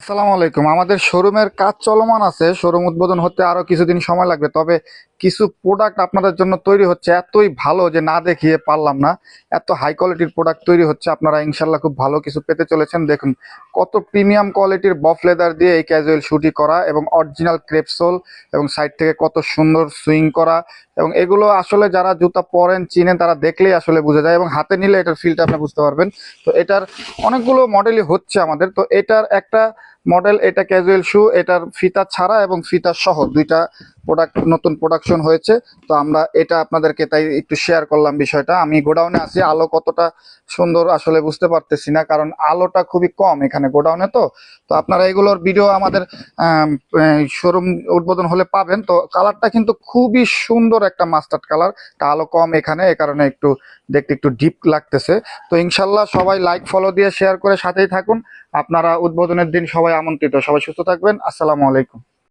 আসসালামু আলাইকুম। আমাদের শোরুমের কাজ চলমান আছে। শোরুম উদ্বোধন হতে আরো কিছুদিন সময় লাগবে। তবে কিছু প্রোডাক্ট আপনাদের জন্য তৈরি হচ্ছে এতই ভালো যে না দেখিয়ে পারলাম না। এত হাই কোয়ালিটির প্রোডাক্ট তৈরি হচ্ছে। আপনারা ইনশাল্লাহ খুব ভালো কিছু পেতে চলেছেন। দেখুন কত প্রিমিয়াম কোয়ালিটির বফ লেদার দিয়ে এই ক্যাজুয়াল শুটি করা এবং অরিজিনাল ক্রেপ সোল এবং সাইড থেকে কত সুন্দর সুইং করা এবং এগুলো আসলে যারা জুতা পরেন চিনেন তারা দেখলেই আসলে বোঝা যায় এবং হাতে নিলে এটার ফিলটা আপনি বুঝতে পারবেন। তো এটার অনেকগুলো মডেলই হচ্ছে আমাদের। তো এটার একটা মডেল, এটা ক্যাজুয়াল শু, এটার ফিতা ছাড়া এবং ফিতা সহ দুইটা প্রোডাক্ট নতুন প্রোডাকশন হয়েছে। তো আমরা এটা আপনাদেরকে তাই একটু শেয়ার করলাম বিষয়টা। আমি গোডাউনে আছি, আলো কতটা সুন্দর আসলে বুঝতে পারতেছি না, কারণ আলোটা খুবই কম এখানে গোডাউনে। তো তো আপনারা এগুলোর ভিডিও আমাদের শোরুম উদ্বোধন হলে পাবেন। তো কালারটা কিন্তু খুবই সুন্দর, একটা মাস্টার্ড কালার। আলো কম এখানে, এ কারণে একটু দেখতে একটু ডিপ লাগতেছে। তো ইনশাল্লাহ সবাই লাইক ফলো দিয়ে শেয়ার করে সাথেই থাকুন। আপনারা উদ্বোধনের দিন সবাই আমন্ত্রিত। সবাই সুস্থ থাকবেন। আসসালামু আলাইকুম।